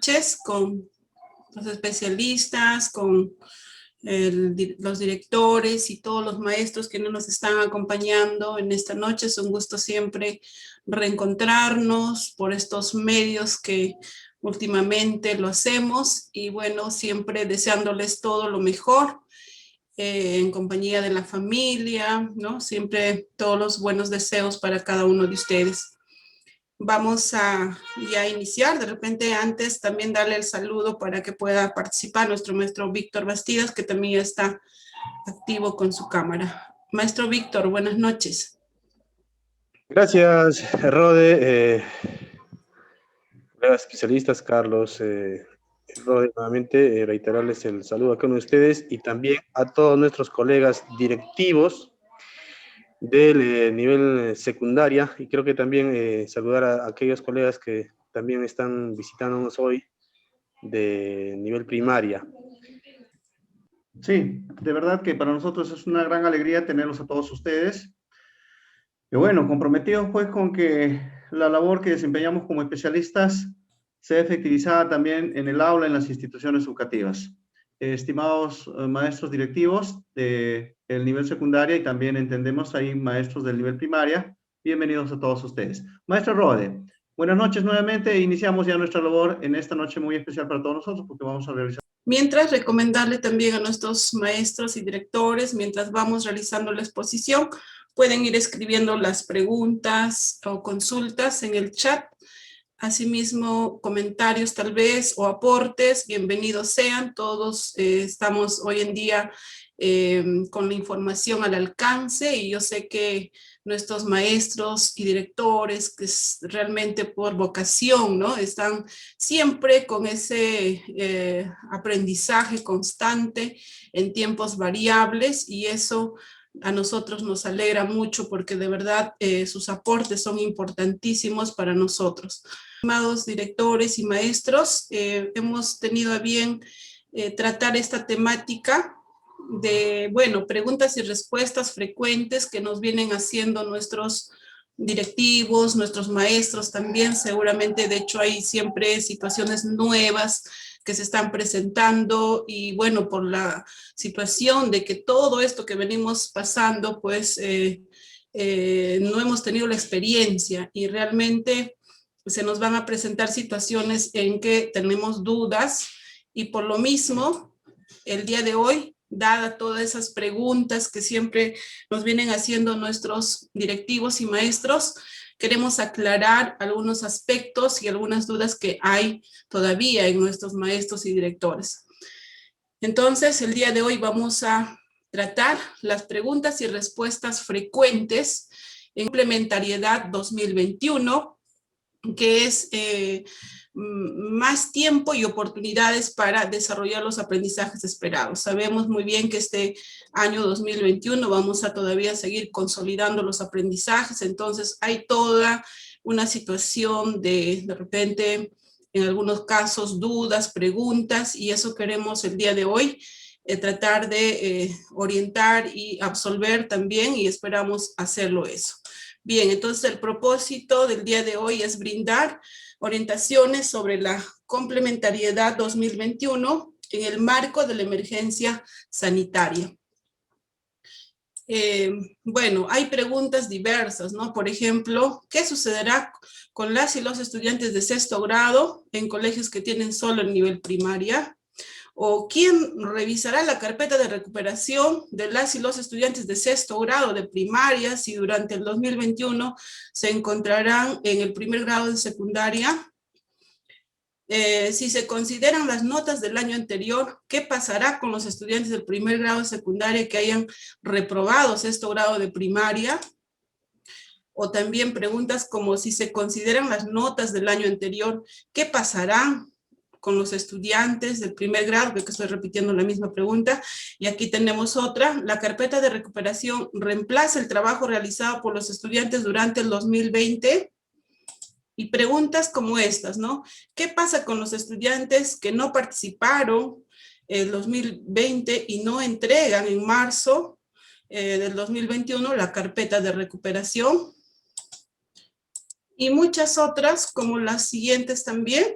noches con los especialistas, con los directores y todos los maestros que nos están acompañando en esta noche. Es un gusto siempre reencontrarnos por estos medios que últimamente lo hacemos y bueno, siempre deseándoles todo lo mejor en compañía de la familia, ¿no? Siempre todos los buenos deseos para cada uno de ustedes. Vamos a ya iniciar, de repente antes también darle el saludo para que pueda participar nuestro maestro Víctor Bastidas, que también está activo con su cámara. Maestro Víctor, buenas noches. Gracias, Rode. Especialistas, Carlos, Rode, nuevamente reiterarles el saludo a cada uno de ustedes y también a todos nuestros colegas directivos del nivel secundaria, y creo que también saludar a aquellos colegas que también están visitándonos hoy de nivel primaria. Sí, de verdad que para nosotros es una gran alegría tenerlos a todos ustedes. Y bueno, comprometidos pues con que la labor que desempeñamos como especialistas sea efectivizada también en el aula, en las instituciones educativas. Estimados maestros directivos del nivel secundaria y también entendemos ahí maestros del nivel primaria, bienvenidos a todos ustedes. Maestro Rode, buenas noches nuevamente. Iniciamos ya nuestra labor en esta noche muy especial para todos nosotros porque vamos a realizar. Mientras, recomendarle también a nuestros maestros y directores, mientras vamos realizando la exposición, pueden ir escribiendo las preguntas o consultas en el chat. Asimismo, comentarios tal vez o aportes, bienvenidos sean. Todos estamos hoy en día con la información al alcance y yo sé que nuestros maestros y directores, que es realmente por vocación, ¿no? Están siempre con ese aprendizaje constante en tiempos variables y eso a nosotros nos alegra mucho porque de verdad sus aportes son importantísimos para nosotros. Estimados directores y maestros, hemos tenido a bien tratar esta temática de, bueno, preguntas y respuestas frecuentes que nos vienen haciendo nuestros directivos, nuestros maestros también, seguramente, de hecho hay siempre situaciones nuevas que se están presentando y bueno, por la situación de que todo esto que venimos pasando, pues no hemos tenido la experiencia y realmente se nos van a presentar situaciones en que tenemos dudas y por lo mismo, el día de hoy, dada todas esas preguntas que siempre nos vienen haciendo nuestros directivos y maestros, queremos aclarar algunos aspectos y algunas dudas que hay todavía en nuestros maestros y directores. Entonces, el día de hoy vamos a tratar las preguntas y respuestas frecuentes en complementariedad 2021, que es más tiempo y oportunidades para desarrollar los aprendizajes esperados. Sabemos muy bien que este año 2021 vamos a todavía seguir consolidando los aprendizajes, entonces hay toda una situación de repente, en algunos casos, dudas, preguntas, y eso queremos el día de hoy tratar de orientar y absolver también, y esperamos hacerlo eso. Bien, entonces el propósito del día de hoy es brindar orientaciones sobre la complementariedad 2021 en el marco de la emergencia sanitaria. Bueno, hay preguntas diversas, ¿no? Por ejemplo, ¿qué sucederá con las y los estudiantes de sexto grado en colegios que tienen solo el nivel primaria? ¿O quién revisará la carpeta de recuperación de las y los estudiantes de sexto grado de primaria si durante el 2021 se encontrarán en el primer grado de secundaria? Si se consideran las notas del año anterior, ¿qué pasará con los estudiantes del primer grado de secundaria que hayan reprobado sexto grado de primaria? O también preguntas como si se consideran las notas del año anterior, ¿qué pasará con los estudiantes del primer grado? Creo que estoy repitiendo la misma pregunta. Y aquí tenemos otra. La carpeta de recuperación reemplaza el trabajo realizado por los estudiantes durante el 2020. Y preguntas como estas, ¿no? ¿Qué pasa con los estudiantes que no participaron en el 2020 y no entregan en marzo del 2021 la carpeta de recuperación? Y muchas otras, como las siguientes también.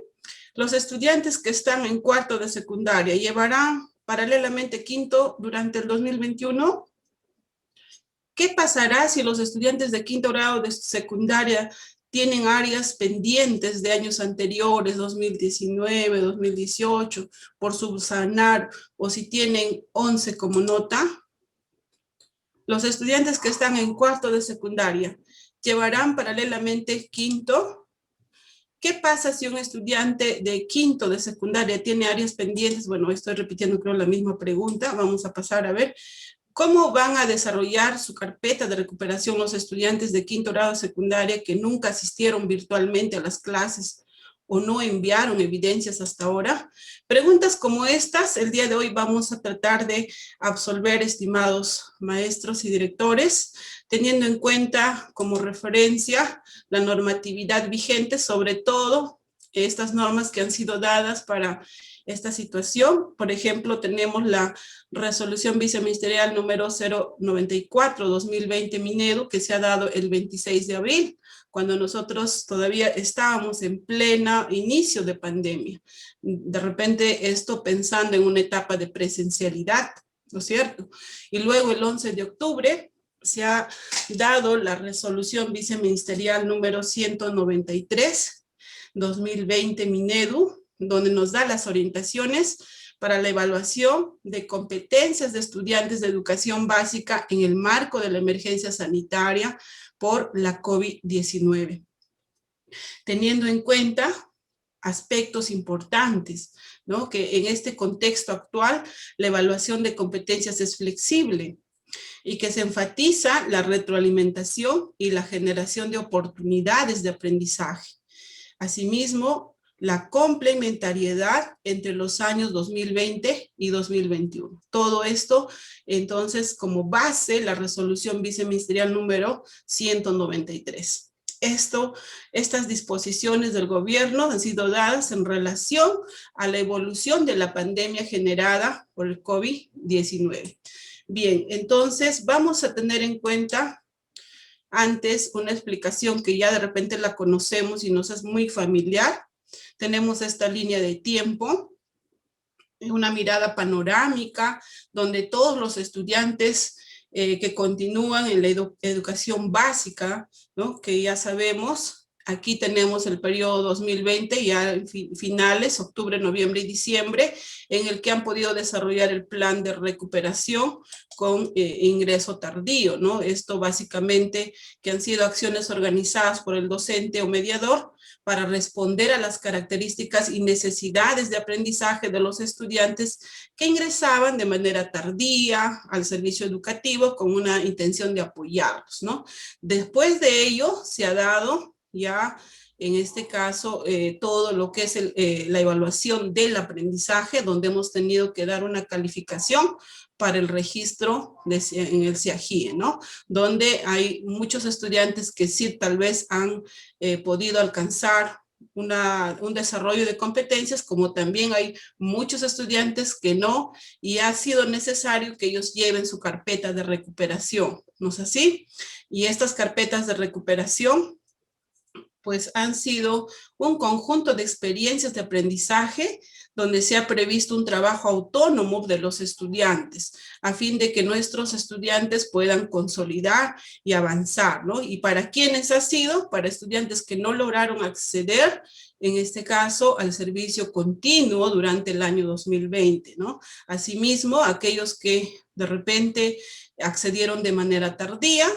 Los estudiantes que están en cuarto de secundaria llevarán paralelamente quinto durante el 2021. ¿Qué pasará si los estudiantes de quinto grado de secundaria tienen áreas pendientes de años anteriores, 2019, 2018, por subsanar, o si tienen 11 como nota? Los estudiantes que están en cuarto de secundaria llevarán paralelamente quinto. ¿Qué pasa si un estudiante de quinto de secundaria tiene áreas pendientes? Bueno, estoy repitiendo creo la misma pregunta. Vamos a pasar a ver. ¿Cómo van a desarrollar su carpeta de recuperación los estudiantes de quinto grado de secundaria que nunca asistieron virtualmente a las clases o no enviaron evidencias hasta ahora? Preguntas como estas, el día de hoy vamos a tratar de absolver, estimados maestros y directores, teniendo en cuenta como referencia la normatividad vigente, sobre todo estas normas que han sido dadas para esta situación. Por ejemplo, tenemos la resolución viceministerial número 094-2020 Minedu, que se ha dado el 26 de abril, cuando nosotros todavía estábamos en pleno inicio de pandemia. De repente esto pensando en una etapa de presencialidad, ¿no es cierto? Y luego el 11 de octubre se ha dado la resolución viceministerial número 193-2020 Minedu, donde nos da las orientaciones para la evaluación de competencias de estudiantes de educación básica en el marco de la emergencia sanitaria por la COVID-19. Teniendo en cuenta aspectos importantes, ¿no? Que en este contexto actual la evaluación de competencias es flexible y que se enfatiza la retroalimentación y la generación de oportunidades de aprendizaje. Asimismo, la complementariedad entre los años 2020 y 2021. Todo esto, entonces, como base, la resolución viceministerial número 193. Estas disposiciones del gobierno han sido dadas en relación a la evolución de la pandemia generada por el COVID-19. Bien, entonces vamos a tener en cuenta antes una explicación que ya de repente la conocemos y nos es muy familiar. Tenemos esta línea de tiempo, una mirada panorámica, donde todos los estudiantes que continúan en la educación básica, ¿no? Que ya sabemos, aquí tenemos el periodo 2020, ya en finales, octubre, noviembre y diciembre, en el que han podido desarrollar el plan de recuperación con ingreso tardío, ¿no? Esto básicamente que han sido acciones organizadas por el docente o mediador para responder a las características y necesidades de aprendizaje de los estudiantes que ingresaban de manera tardía al servicio educativo con una intención de apoyarlos, ¿no? Después de ello se ha dado ya en este caso todo lo que es la evaluación del aprendizaje, donde hemos tenido que dar una calificación para el registro en el CIAGIE, ¿no? Donde hay muchos estudiantes que sí tal vez han podido alcanzar un desarrollo de competencias, como también hay muchos estudiantes que no, y ha sido necesario que ellos lleven su carpeta de recuperación, ¿no es así? Y estas carpetas de recuperación pues han sido un conjunto de experiencias de aprendizaje donde se ha previsto un trabajo autónomo de los estudiantes a fin de que nuestros estudiantes puedan consolidar y avanzar, ¿no? Y para quienes ha sido, para estudiantes que no lograron acceder, en este caso, al servicio continuo durante el año 2020, ¿no? Asimismo, aquellos que de repente accedieron de manera tardía,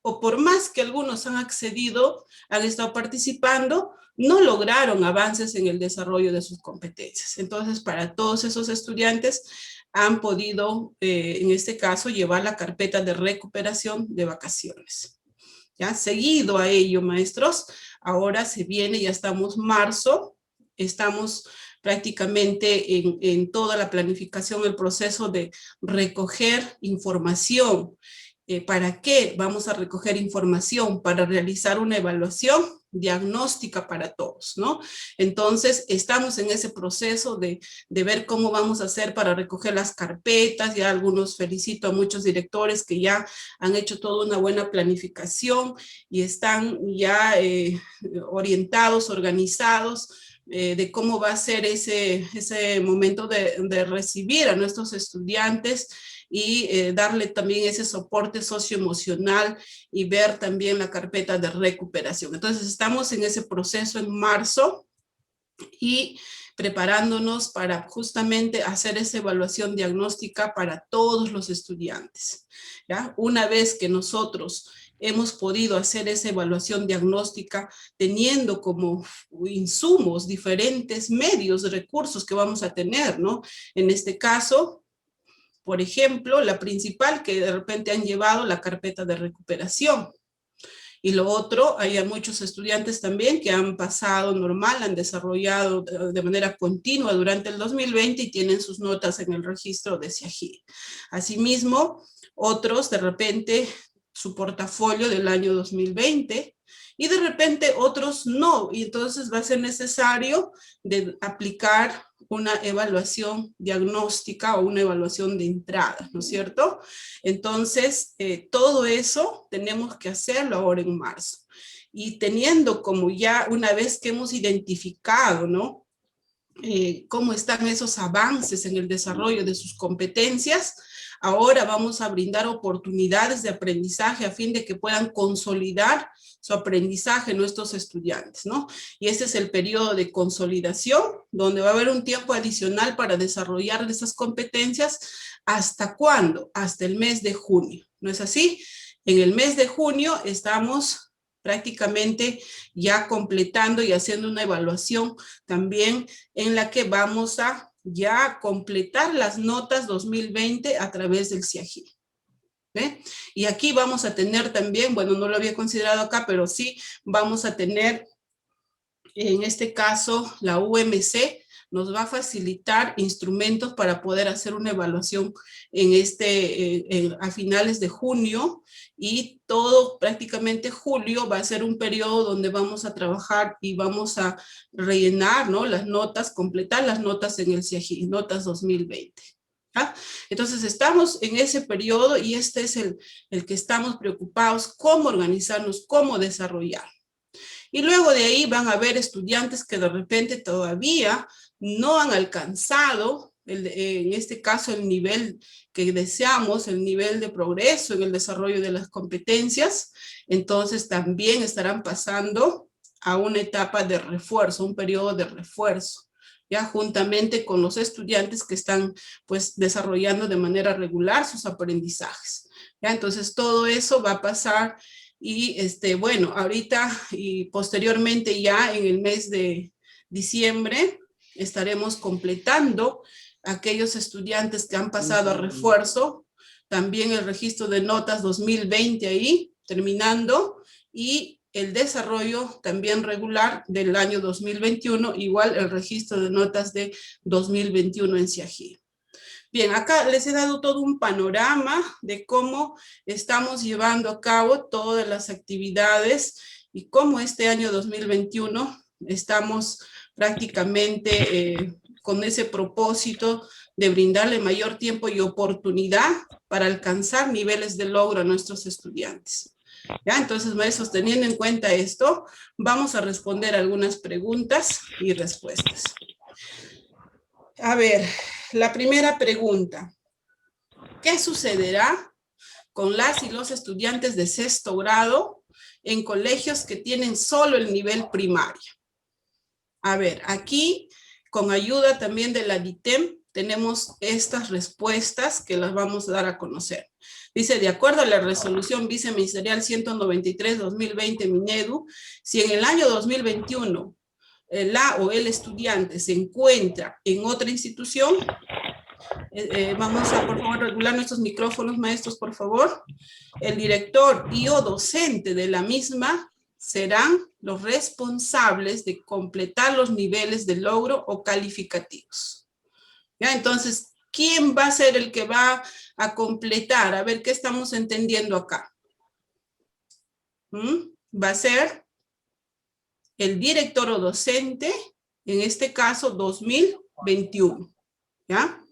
o por más que algunos han accedido, han estado participando, no lograron avances en el desarrollo de sus competencias. Entonces, para todos esos estudiantes han podido, en este caso, llevar la carpeta de recuperación de vacaciones. ¿Ya? Seguido a ello, maestros, ahora se viene, ya estamos marzo, estamos prácticamente en toda la planificación, el proceso de recoger información. ¿Para qué vamos a recoger información? Para realizar una evaluación diagnóstica para todos, ¿no? Entonces, estamos en ese proceso de ver cómo vamos a hacer para recoger las carpetas. Ya algunos felicito a muchos directores que ya han hecho toda una buena planificación y están ya orientados, organizados de cómo va a ser ese momento de recibir a nuestros estudiantes y darle también ese soporte socioemocional y ver también la carpeta de recuperación. Entonces estamos en ese proceso en marzo y preparándonos para justamente hacer esa evaluación diagnóstica para todos los estudiantes, ¿ya? Una vez que nosotros hemos podido hacer esa evaluación diagnóstica teniendo como insumos diferentes medios, recursos que vamos a tener, ¿no? En este caso, por ejemplo, la principal que de repente han llevado la carpeta de recuperación. Y lo otro, hay muchos estudiantes también que han pasado normal, han desarrollado de manera continua durante el 2020 y tienen sus notas en el registro de CIAGIE. Asimismo, otros de repente su portafolio del año 2020 y de repente otros no. Y entonces va a ser necesario de aplicar una evaluación diagnóstica o una evaluación de entrada, ¿no es cierto? Entonces, todo eso tenemos que hacerlo ahora en marzo. Y teniendo como ya una vez que hemos identificado, ¿no? Cómo están esos avances en el desarrollo de sus competencias, ahora vamos a brindar oportunidades de aprendizaje a fin de que puedan consolidar su aprendizaje nuestros estudiantes, ¿no? Y ese es el periodo de consolidación, donde va a haber un tiempo adicional para desarrollar esas competencias. ¿Hasta cuándo? Hasta el mes de junio, ¿no es así? En el mes de junio estamos prácticamente ya completando y haciendo una evaluación también en la que vamos a ya completar las notas 2020 a través del CIAGIE. ¿Ve? Y aquí vamos a tener también, bueno, no lo había considerado acá, pero sí vamos a tener, en este caso, la UMC nos va a facilitar instrumentos para poder hacer una evaluación a finales de junio, y todo prácticamente julio va a ser un periodo donde vamos a trabajar y vamos a rellenar, ¿no? Las notas, completar las notas en el CIAGIE, notas 2020. ¿Ah? Entonces estamos en ese periodo y este es el que estamos preocupados, cómo organizarnos, cómo desarrollar. Y luego de ahí van a haber estudiantes que de repente todavía no han alcanzado, en este caso, el nivel que deseamos, el nivel de progreso en el desarrollo de las competencias. Entonces también estarán pasando a una etapa de refuerzo, un periodo de refuerzo, ya juntamente con los estudiantes que están pues desarrollando de manera regular sus aprendizajes. ¿Ya? Entonces todo eso va a pasar y bueno, ahorita y posteriormente ya en el mes de diciembre estaremos completando aquellos estudiantes que han pasado a refuerzo, también el registro de notas 2020 ahí, terminando, y el desarrollo también regular del año 2021, igual el registro de notas de 2021 en CIAGIE. Bien, acá les he dado todo un panorama de cómo estamos llevando a cabo todas las actividades y cómo este año 2021 estamos prácticamente con ese propósito de brindarle mayor tiempo y oportunidad para alcanzar niveles de logro a nuestros estudiantes. ¿Ya? Entonces, maestros, teniendo en cuenta esto, vamos a responder algunas preguntas y respuestas. A ver, la primera pregunta. ¿Qué sucederá con las y los estudiantes de sexto grado en colegios que tienen solo el nivel primario? A ver, aquí, con ayuda también de la DITEM, tenemos estas respuestas que las vamos a dar a conocer. Dice, de acuerdo a la resolución viceministerial 193-2020 Minedu, si en el año 2021 la o el estudiante se encuentra en otra institución, vamos a, por favor, regular nuestros micrófonos, maestros, por favor. El director y o docente de la misma serán los responsables de completar los niveles de logro o calificativos. ¿Ya? Entonces, ¿quién va a ser el que va a completar? A ver, ¿qué estamos entendiendo acá? Va a ser el director o docente, en este caso 2021. ¿Ya?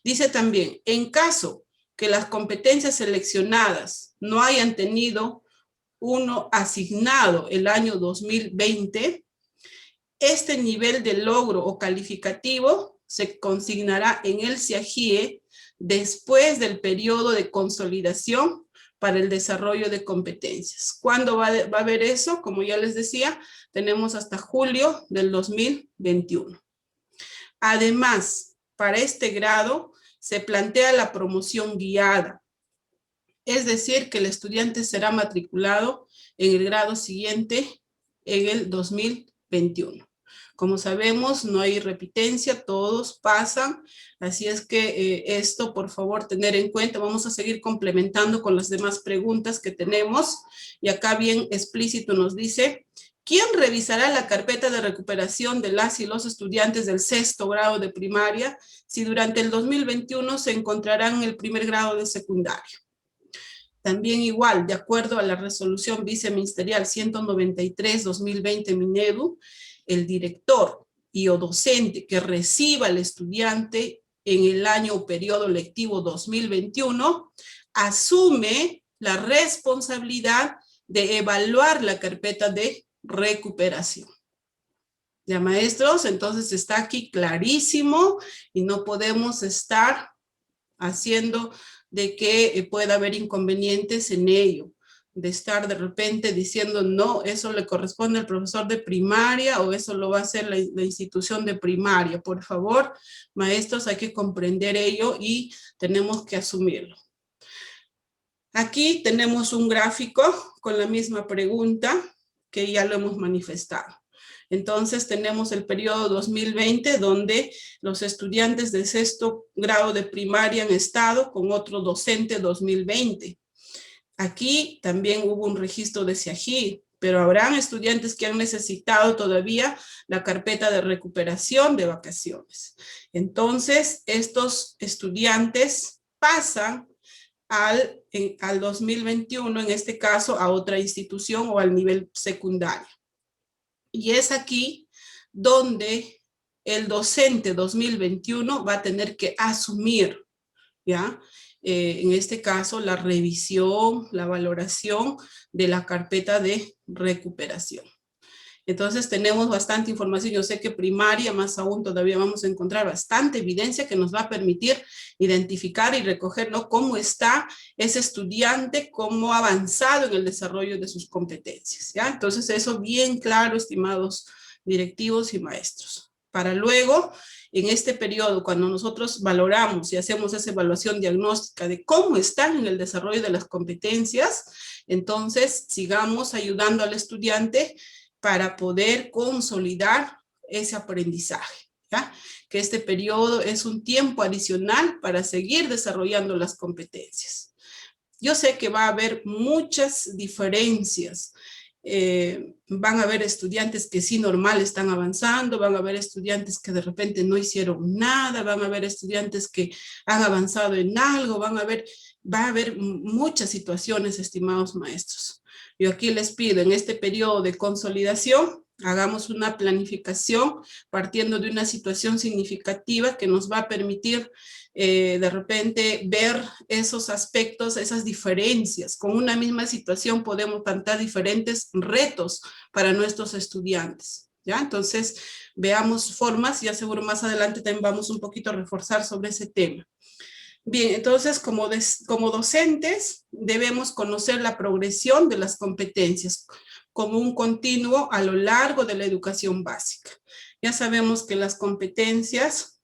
Dice también, en caso que las competencias seleccionadas no hayan tenido uno asignado el año 2020, este nivel de logro o calificativo se consignará en el SIAGIE después del periodo de consolidación para el desarrollo de competencias. ¿Cuándo va a haber eso? Como ya les decía, tenemos hasta julio del 2021. Además, para este grado se plantea la promoción guiada, es decir, que el estudiante será matriculado en el grado siguiente en el 2021. Como sabemos, no hay repitencia, todos pasan, así es que esto, por favor, tener en cuenta. Vamos a seguir complementando con las demás preguntas que tenemos, y acá bien explícito nos dice: ¿quién revisará la carpeta de recuperación de las y los estudiantes del 6º grado de primaria si durante el 2021 se encontrarán en el 1er grado de secundaria? También igual, de acuerdo a la resolución viceministerial 193-2020 Minedu, el director y o docente que reciba al estudiante en el año o periodo lectivo 2021 asume la responsabilidad de evaluar la carpeta de recuperación. Ya, maestros, entonces está aquí clarísimo y no podemos estar haciendo de que pueda haber inconvenientes en ello, de estar de repente diciendo, no, eso le corresponde al profesor de primaria o eso lo va a hacer la institución de primaria. Por favor, maestros, hay que comprender ello y tenemos que asumirlo. Aquí tenemos un gráfico con la misma pregunta que ya lo hemos manifestado. Entonces tenemos el periodo 2020 donde los estudiantes de 6º grado de primaria han estado con otro docente 2020. Aquí también hubo un registro de SIAGIE, pero habrán estudiantes que han necesitado todavía la carpeta de recuperación de vacaciones. Entonces estos estudiantes pasan al 2021, en este caso a otra institución o al nivel secundario. Y es aquí donde el docente 2021 va a tener que asumir, ¿ya? En este caso, la revisión, la valoración de la carpeta de recuperación. Entonces tenemos bastante información. Yo sé que primaria, más aún, todavía vamos a encontrar bastante evidencia que nos va a permitir identificar y recoger, ¿no?, cómo está ese estudiante, cómo ha avanzado en el desarrollo de sus competencias, ¿ya? Entonces eso bien claro, estimados directivos y maestros. Para luego, en este periodo, cuando nosotros valoramos y hacemos esa evaluación diagnóstica de cómo están en el desarrollo de las competencias, entonces sigamos ayudando al estudiante para poder consolidar ese aprendizaje, ¿ya? Que este periodo es un tiempo adicional para seguir desarrollando las competencias. Yo sé que va a haber muchas diferencias. Van a haber estudiantes que sí normal están avanzando, van a haber estudiantes que de repente no hicieron nada, van a haber estudiantes que han avanzado en algo, va a haber muchas situaciones, estimados maestros. Yo aquí les pido, en este periodo de consolidación, hagamos una planificación partiendo de una situación significativa que nos va a permitir de repente ver esos aspectos, esas diferencias. Con una misma situación podemos plantear diferentes retos para nuestros estudiantes, ¿ya? Entonces, veamos formas, ya seguro más adelante también vamos un poquito a reforzar sobre ese tema. Bien, entonces como docentes debemos conocer la progresión de las competencias como un continuo a lo largo de la educación básica. Ya sabemos que las competencias,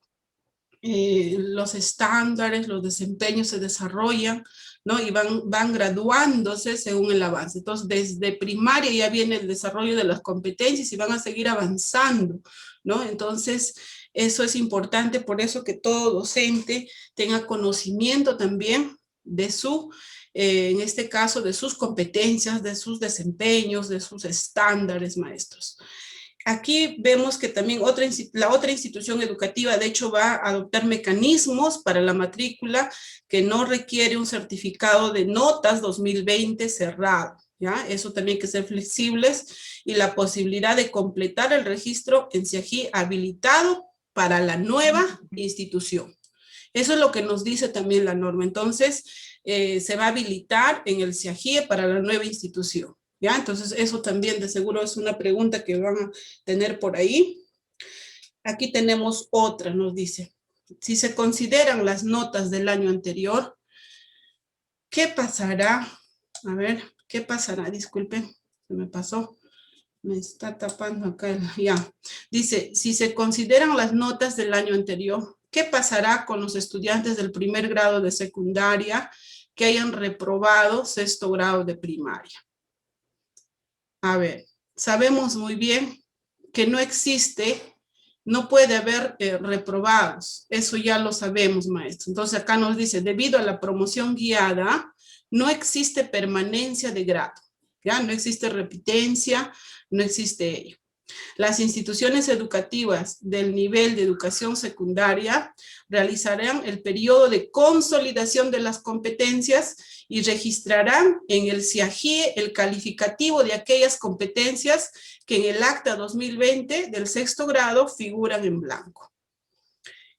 los estándares, los desempeños se desarrollan, ¿no? Y van graduándose según el avance. Entonces, desde primaria ya viene el desarrollo de las competencias y van a seguir avanzando, ¿no? Entonces, eso es importante, por eso que todo docente tenga conocimiento también de su, en este caso, de sus competencias, de sus desempeños, de sus estándares, maestros. Aquí vemos que también la otra institución educativa, de hecho, va a adoptar mecanismos para la matrícula que no requiere un certificado de notas 2020 cerrado, ¿ya? Eso también hay que ser flexibles, y la posibilidad de completar el registro en SIAGIE habilitado para la nueva institución. Eso es lo que nos dice también la norma. Entonces, se va a habilitar en el SIAGIE para la nueva institución. ¿Ya? Entonces eso también de seguro es una pregunta que van a tener por ahí. Aquí tenemos otra, nos dice, si se consideran las notas del año anterior, ¿qué pasará? A ver, ¿qué pasará? Disculpen, se me pasó. Me está tapando acá, ya. Dice, si se consideran las notas del año anterior, ¿qué pasará con los estudiantes del primer grado de secundaria que hayan reprobado sexto grado de primaria? A ver, sabemos muy bien que no existe, no puede haber reprobados. Eso ya lo sabemos, maestro. Entonces acá nos dice, debido a la promoción guiada, no existe permanencia de grado. ¿Ya? No existe repitencia, no existe ello. Las instituciones educativas del nivel de educación secundaria realizarán el periodo de consolidación de las competencias y registrarán en el CIAGIE el calificativo de aquellas competencias que en el acta 2020 del sexto grado figuran en blanco.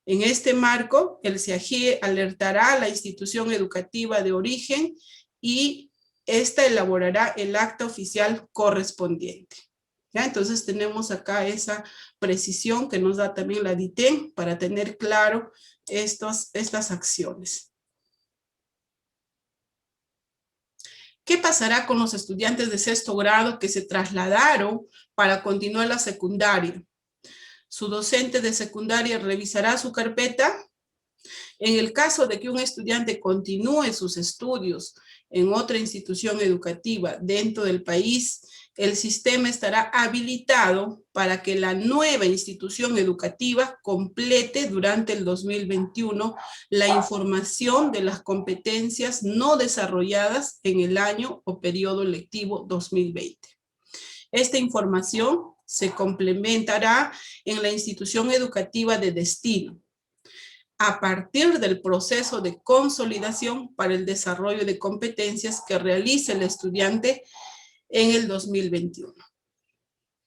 En este marco, el CIAGIE alertará a la institución educativa de origen y esta elaborará el acta oficial correspondiente. ¿Ya? Entonces tenemos acá esa precisión que nos da también la DITEM para tener claro estas acciones. ¿Qué pasará con los estudiantes de sexto grado que se trasladaron para continuar la secundaria? Su docente de secundaria revisará su carpeta. En el caso de que un estudiante continúe sus estudios en otra institución educativa dentro del país, el sistema estará habilitado para que la nueva institución educativa complete durante el 2021 la información de las competencias no desarrolladas en el año o periodo lectivo 2020. Esta información se complementará en la institución educativa de destino, a partir del proceso de consolidación para el desarrollo de competencias que realice el estudiante en el 2021.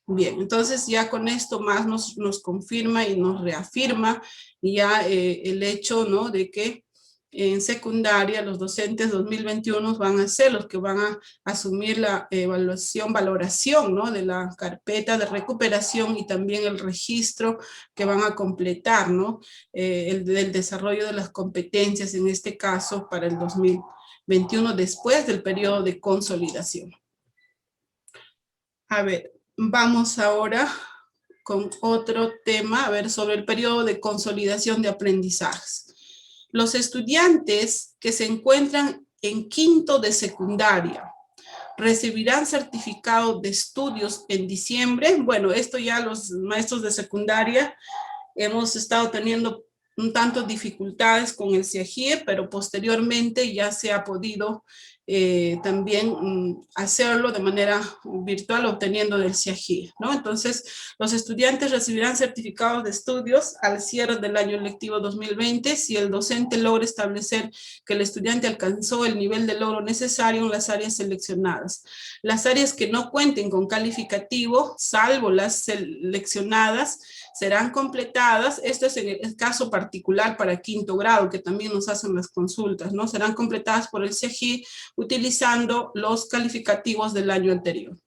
Bien, entonces ya con esto más nos confirma y nos reafirma ya el hecho, ¿no?, de que en secundaria los docentes 2021 van a ser los que van a asumir la valoración, ¿no?, de la carpeta de recuperación y también el registro que van a completar, ¿no?, el del desarrollo de las competencias, en este caso para el 2021, después del periodo de consolidación. A ver, vamos ahora con otro tema, a ver, sobre el periodo de consolidación de aprendizajes. Los estudiantes que se encuentran en quinto de secundaria recibirán certificado de estudios en diciembre. Bueno, esto ya los maestros de secundaria hemos estado teniendo un tanto dificultades con el CIAGIE, pero posteriormente ya se ha podido también hacerlo de manera virtual obteniendo del CIAGIE, ¿no? Entonces, los estudiantes recibirán certificados de estudios al cierre del año lectivo 2020 si el docente logra establecer que el estudiante alcanzó el nivel de logro necesario en las áreas seleccionadas. Las áreas que no cuenten con calificativo, salvo las seleccionadas, serán completadas. Esto es en el caso particular para quinto grado, que también nos hacen las consultas, ¿no? Serán completadas por el CIAGIE utilizando los calificativos del año anterior.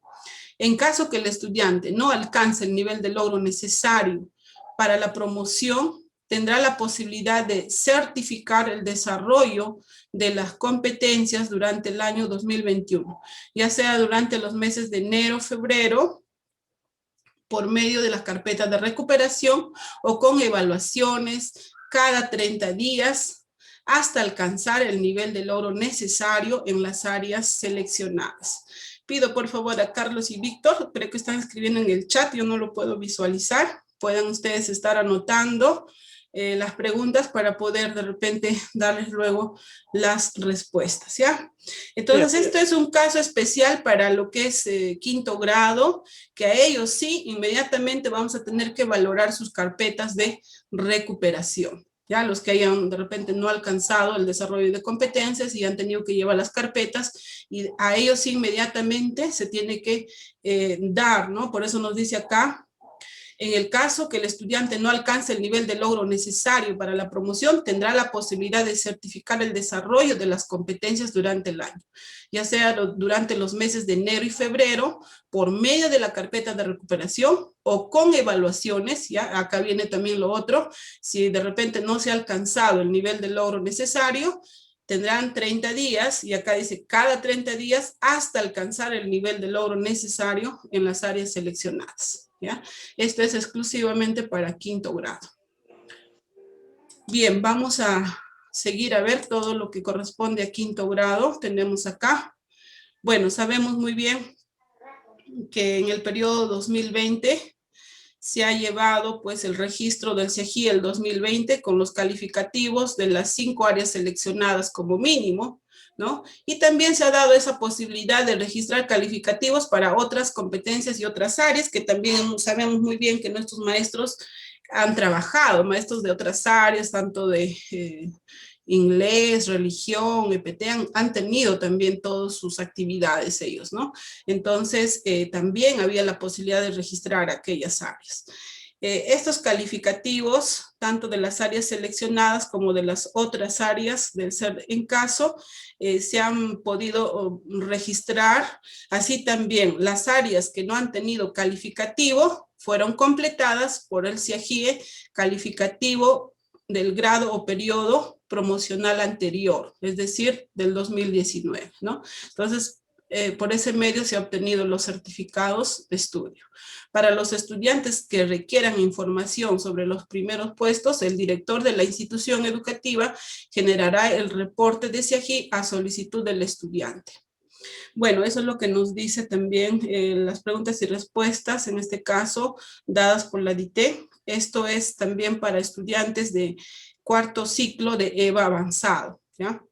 En caso que el estudiante no alcance el nivel de logro necesario para la promoción, tendrá la posibilidad de certificar el desarrollo de las competencias durante el año 2021, ya sea durante los meses de enero, febrero, por medio de las carpetas de recuperación o con evaluaciones cada 30 días hasta alcanzar el nivel de logro necesario en las áreas seleccionadas. Pido por favor a Carlos y Víctor, creo que están escribiendo en el chat, yo no lo puedo visualizar, puedan ustedes estar anotando las preguntas para poder de repente darles luego las respuestas, ¿ya? Entonces, esto es un caso especial para lo que es quinto grado, que a ellos sí, inmediatamente vamos a tener que valorar sus carpetas de recuperación. Ya los que hayan de repente no alcanzado el desarrollo de competencias y han tenido que llevar las carpetas, y a ellos sí inmediatamente se tiene que dar, ¿no? Por eso nos dice acá En el caso que el estudiante no alcance el nivel de logro necesario para la promoción, tendrá la posibilidad de certificar el desarrollo de las competencias durante el año, ya sea durante los meses de enero y febrero, por medio de la carpeta de recuperación o con evaluaciones. Ya acá viene también lo otro, si de repente no se ha alcanzado el nivel de logro necesario, tendrán 30 días, y acá dice cada 30 días hasta alcanzar el nivel de logro necesario en las áreas seleccionadas. ¿Ya? Esto es exclusivamente para quinto grado. Bien, vamos a seguir a ver todo lo que corresponde a quinto grado. Tenemos acá, bueno, sabemos muy bien que en el periodo 2020 se ha llevado pues el registro del CIAGI el 2020 con los calificativos de las 5 áreas seleccionadas como mínimo, ¿no? Y también se ha dado esa posibilidad de registrar calificativos para otras competencias y otras áreas, que también sabemos muy bien que nuestros maestros han trabajado, maestros de otras áreas, tanto de inglés, religión, EPT, han tenido también todas sus actividades ellos, ¿no? Entonces, también había la posibilidad de registrar aquellas áreas. Estos calificativos, tanto de las áreas seleccionadas como de las otras áreas del ser en caso, se han podido registrar. Así también las áreas que no han tenido calificativo fueron completadas por el CIAGIE calificativo del grado o periodo promocional anterior, es decir, del 2019, ¿no? Entonces, por ese medio se han obtenido los certificados de estudio. Para los estudiantes que requieran información sobre los primeros puestos, el director de la institución educativa generará el reporte de CIAGI a solicitud del estudiante. Bueno, eso es lo que nos dice también las preguntas y respuestas, en este caso, dadas por la DITE. Esto es también para estudiantes de cuarto ciclo de EVA avanzado, ¿ya?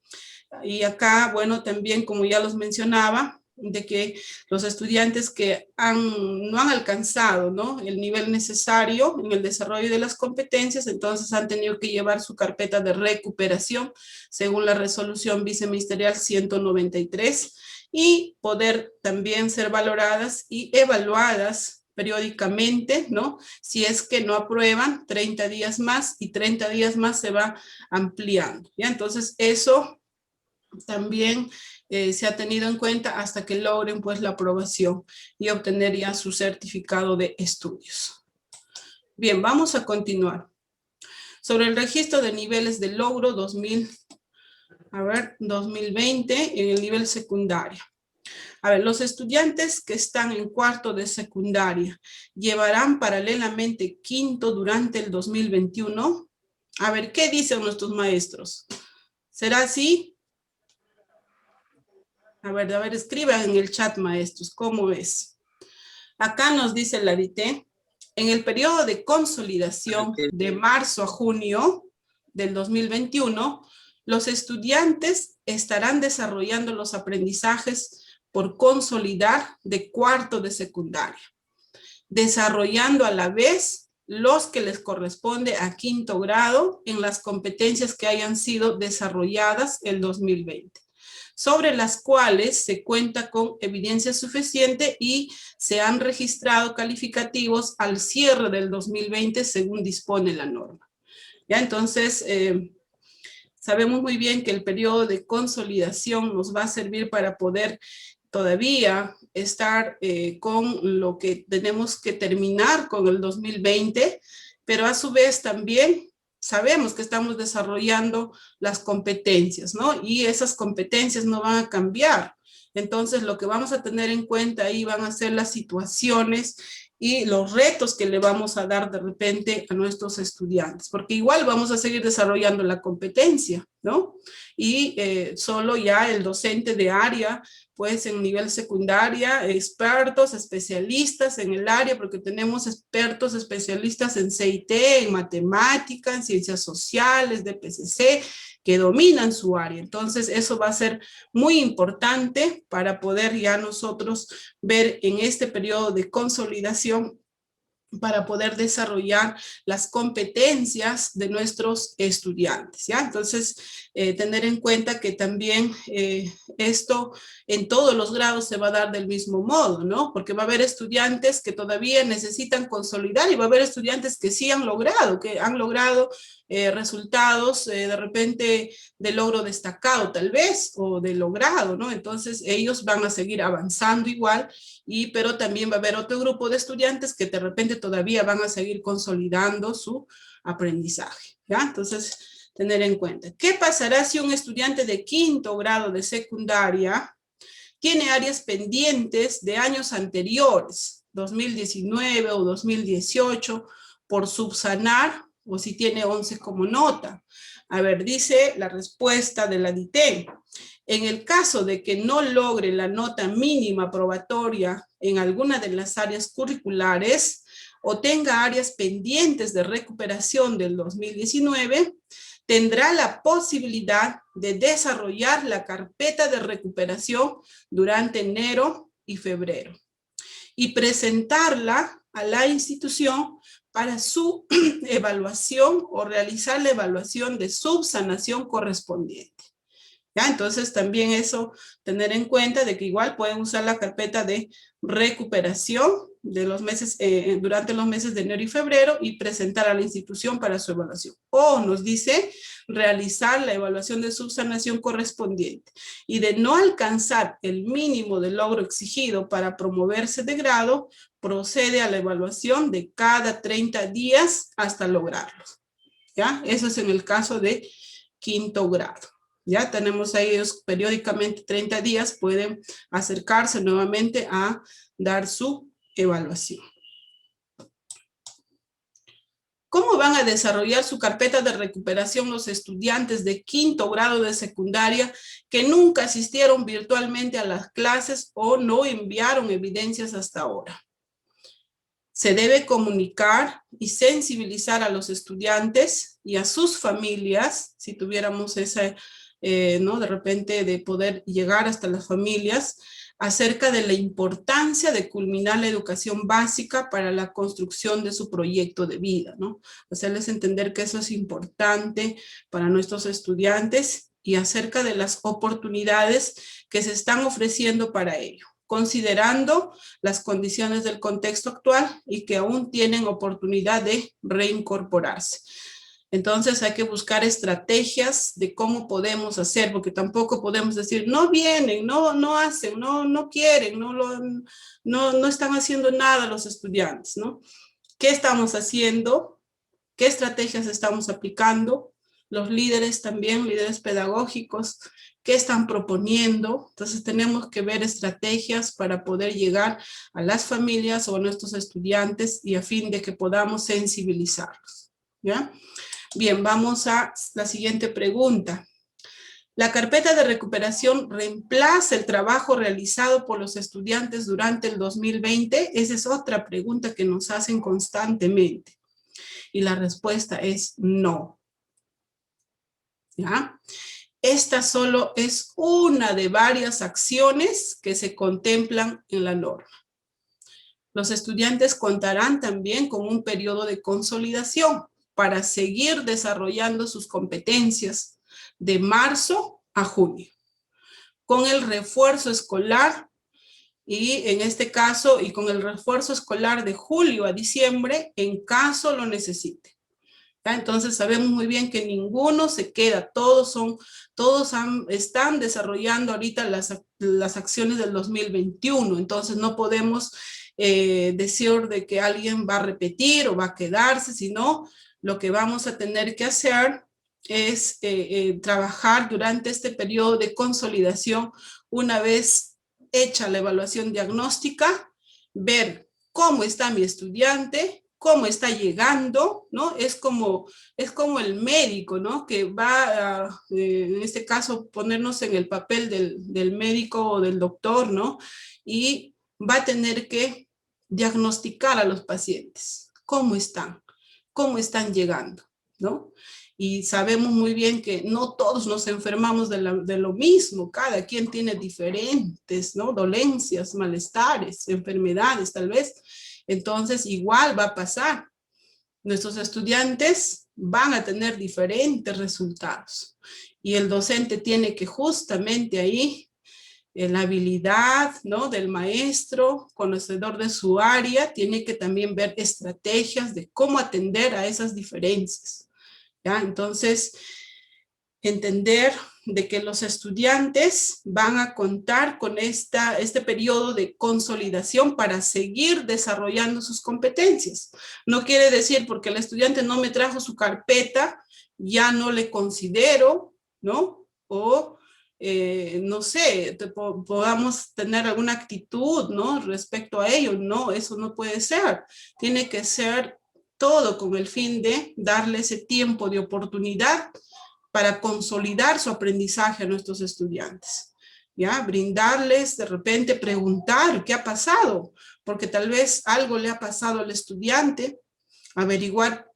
Y acá, bueno, también como ya los mencionaba, de que los estudiantes que no han alcanzado, ¿no?, el nivel necesario en el desarrollo de las competencias, entonces han tenido que llevar su carpeta de recuperación según la resolución viceministerial 193 y poder también ser valoradas y evaluadas periódicamente, ¿no? Si es que no aprueban, 30 días más y 30 días más se va ampliando, ¿ya? Entonces eso también se ha tenido en cuenta hasta que logren pues la aprobación y obtener ya su certificado de estudios. Bien, vamos a continuar. Sobre el registro de niveles de logro 2020 en el nivel secundario. A ver, los estudiantes que están en cuarto de secundaria llevarán paralelamente quinto durante el 2021. A ver, ¿qué dicen nuestros maestros? ¿Será así? A ver, escriban en el chat, maestros, ¿cómo es? Acá nos dice la DITE, en el periodo de consolidación de marzo a junio del 2021, los estudiantes estarán desarrollando los aprendizajes por consolidar de cuarto de secundaria, desarrollando a la vez los que les corresponde a quinto grado en las competencias que hayan sido desarrolladas el 2020. Sobre las cuales se cuenta con evidencia suficiente y se han registrado calificativos al cierre del 2020 según dispone la norma. ¿Ya? Entonces, sabemos muy bien que el periodo de consolidación nos va a servir para poder todavía estar con lo que tenemos que terminar con el 2020, pero a su vez también sabemos que estamos desarrollando las competencias, ¿no? Y esas competencias no van a cambiar. Entonces, lo que vamos a tener en cuenta ahí van a ser las situaciones y los retos que le vamos a dar de repente a nuestros estudiantes, porque igual vamos a seguir desarrollando la competencia, ¿no? Y solo ya el docente de área, pues en nivel secundaria, expertos, especialistas en el área, porque tenemos expertos especialistas en CIT, en matemática, en ciencias sociales, de PCC, que dominan su área. Entonces, eso va a ser muy importante para poder ya nosotros ver en este periodo de consolidación para poder desarrollar las competencias de nuestros estudiantes, ¿ya? Entonces, tener en cuenta que también esto en todos los grados se va a dar del mismo modo, ¿no? Porque va a haber estudiantes que todavía necesitan consolidar y va a haber estudiantes que sí han logrado, resultados de repente de logro destacado tal vez, o de logrado, ¿no? Entonces ellos van a seguir avanzando igual, pero también va a haber otro grupo de estudiantes que de repente todavía van a seguir consolidando su aprendizaje, ¿ya? Entonces, tener en cuenta. ¿Qué pasará si un estudiante de 5º grado de secundaria tiene áreas pendientes de años anteriores, 2019 o 2018, por subsanar, o si tiene 11 como nota? A ver, dice la respuesta de la DITEM. En el caso de que no logre la nota mínima probatoria en alguna de las áreas curriculares o tenga áreas pendientes de recuperación del 2019, tendrá la posibilidad de desarrollar la carpeta de recuperación durante enero y febrero y presentarla a la institución para su evaluación o realizar la evaluación de subsanación correspondiente. ¿Ya? Entonces también eso, tener en cuenta de que igual pueden usar la carpeta de recuperación de los meses, durante los meses de enero y febrero, y presentar a la institución para su evaluación. O nos dice realizar la evaluación de subsanación correspondiente, y de no alcanzar el mínimo de logro exigido para promoverse de grado, procede a la evaluación de cada 30 días hasta lograrlo. ¿Ya? Eso es en el caso de 5º grado. Ya tenemos ahí ellos periódicamente 30 días, pueden acercarse nuevamente a dar su evaluación. ¿Cómo van a desarrollar su carpeta de recuperación los estudiantes de 5º grado de secundaria que nunca asistieron virtualmente a las clases o no enviaron evidencias hasta ahora? Se debe comunicar y sensibilizar a los estudiantes y a sus familias, si tuviéramos esa, ¿no? De repente de poder llegar hasta las familias, acerca de la importancia de culminar la educación básica para la construcción de su proyecto de vida, ¿no? Hacerles entender que eso es importante para nuestros estudiantes y acerca de las oportunidades que se están ofreciendo para ello, considerando las condiciones del contexto actual y que aún tienen oportunidad de reincorporarse. Entonces hay que buscar estrategias de cómo podemos hacer, porque tampoco podemos decir, no vienen, no hacen, no quieren, no están haciendo nada los estudiantes, ¿no? ¿Qué estamos haciendo? ¿Qué estrategias estamos aplicando? Los líderes también, líderes pedagógicos, ¿qué están proponiendo? Entonces tenemos que ver estrategias para poder llegar a las familias o a nuestros estudiantes y a fin de que podamos sensibilizarlos, ¿ya? Bien, vamos a la siguiente pregunta. ¿La carpeta de recuperación reemplaza el trabajo realizado por los estudiantes durante el 2020? Esa es otra pregunta que nos hacen constantemente. Y la respuesta es no. ¿Ya? Esta solo es una de varias acciones que se contemplan en la norma. Los estudiantes contarán también con un periodo de consolidación para seguir desarrollando sus competencias de marzo a junio, con el refuerzo escolar y en este caso, y con el refuerzo escolar de julio a diciembre en caso lo necesite. ¿Ya? Entonces sabemos muy bien que ninguno se queda, están desarrollando ahorita las acciones del 2021, entonces no podemos decir de que alguien va a repetir o va a quedarse, sino lo que vamos a tener que hacer es trabajar durante este periodo de consolidación, una vez hecha la evaluación diagnóstica, ver cómo está mi estudiante, cómo está llegando, ¿no? Es como el médico, ¿no? Que va a, en este caso, ponernos en el papel del médico o del doctor, ¿no? Y va a tener que diagnosticar a los pacientes, cómo están llegando, ¿no? Y sabemos muy bien que no todos nos enfermamos de lo mismo, cada quien tiene diferentes, ¿no? Dolencias, malestares, enfermedades tal vez. Entonces igual va a pasar. Nuestros estudiantes van a tener diferentes resultados y el docente tiene que justamente ahí, la habilidad, ¿no?, del maestro, conocedor de su área, tiene que también ver estrategias de cómo atender a esas diferencias, ¿ya? Entonces, entender de que los estudiantes van a contar con este periodo de consolidación para seguir desarrollando sus competencias. No quiere decir porque el estudiante no me trajo su carpeta, ya no le considero, ¿no? O no sé, podamos tener alguna actitud, ¿no?, respecto a ello. No, eso no puede ser. Tiene que ser todo con el fin de darle ese tiempo de oportunidad para consolidar su aprendizaje a nuestros estudiantes, ¿ya? Brindarles, de repente, preguntar qué ha pasado, porque tal vez algo le ha pasado al estudiante, averiguar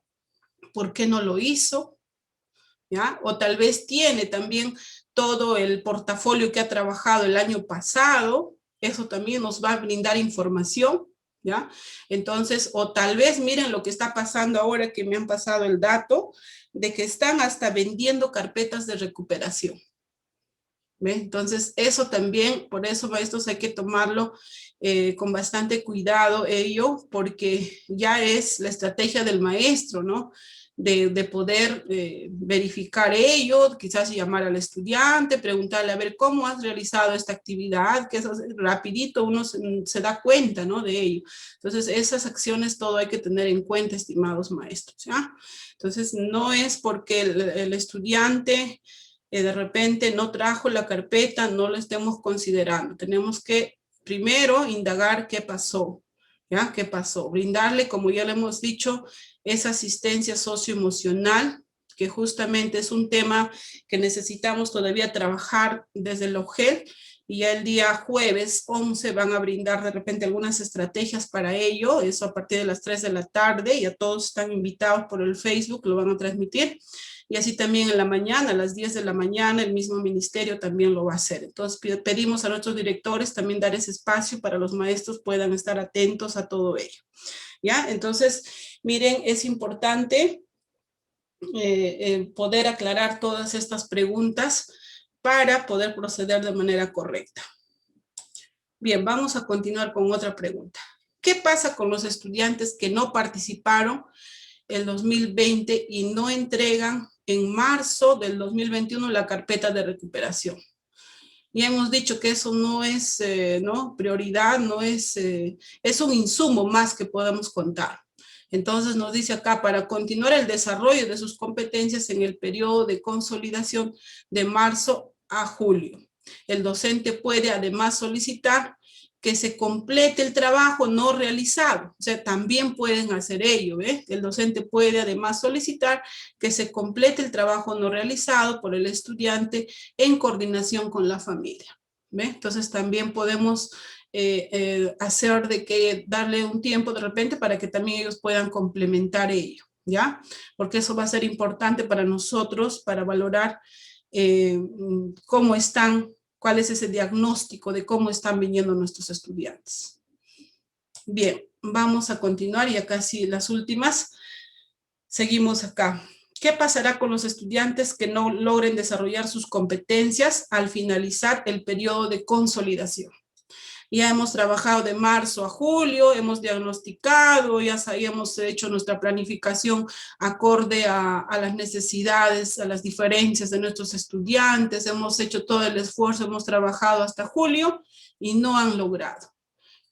por qué no lo hizo, ¿ya? O tal vez tiene también todo el portafolio que ha trabajado el año pasado, eso también nos va a brindar información, ¿ya? Entonces, o tal vez miren lo que está pasando ahora, que me han pasado el dato, de que están hasta vendiendo carpetas de recuperación. ¿Ve? Entonces, eso también, por eso, maestros, hay que tomarlo con bastante cuidado ello, porque ya es la estrategia del maestro, ¿no? De poder verificar ello, quizás llamar al estudiante, preguntarle, a ver, ¿cómo has realizado esta actividad? Que eso rapidito uno se da cuenta, ¿no?, de ello. Entonces, esas acciones todo hay que tener en cuenta, estimados maestros, ¿ya? Entonces, no es porque el estudiante de repente no trajo la carpeta, no lo estemos considerando. Tenemos que primero indagar qué pasó, ¿ya? ¿Qué pasó? Brindarle, como ya le hemos dicho, esa asistencia socioemocional, que justamente es un tema que necesitamos todavía trabajar desde el OGEL, y ya el día jueves 11 van a brindar de repente algunas estrategias para ello, eso a partir de las 3 de la tarde, ya todos están invitados por el Facebook, lo van a transmitir. Y así también en la mañana, a las 10 de la mañana, el mismo ministerio también lo va a hacer. Entonces pedimos a nuestros directores también dar ese espacio para los maestros puedan estar atentos a todo ello, ¿ya? Entonces, miren, es importante poder aclarar todas estas preguntas para poder proceder de manera correcta. Bien, vamos a continuar con otra pregunta. ¿Qué pasa con los estudiantes que no participaron el 2020 y no entregan en marzo del 2021 la carpeta de recuperación? Ya hemos dicho que eso no es ¿no?, prioridad, no es, es un insumo más que podemos contar. Entonces nos dice acá, para continuar el desarrollo de sus competencias en el periodo de consolidación de marzo a julio, el docente puede además solicitar que se complete el trabajo no realizado. O sea, también pueden hacer ello, ¿eh? El docente puede además solicitar que se complete el trabajo no realizado por el estudiante en coordinación con la familia, ¿ve? Entonces también podemos hacer de que darle un tiempo de repente para que también ellos puedan complementar ello, ¿ya? Porque eso va a ser importante para nosotros, para valorar cómo están, cuál es ese diagnóstico de cómo están viniendo nuestros estudiantes. Bien, vamos a continuar, ya casi las últimas. Seguimos acá. ¿Qué pasará con los estudiantes que no logren desarrollar sus competencias al finalizar el periodo de consolidación? Ya hemos trabajado de marzo a julio, hemos diagnosticado, ya hemos hecho nuestra planificación acorde a las necesidades, a las diferencias de nuestros estudiantes, hemos hecho todo el esfuerzo, hemos trabajado hasta julio y no han logrado.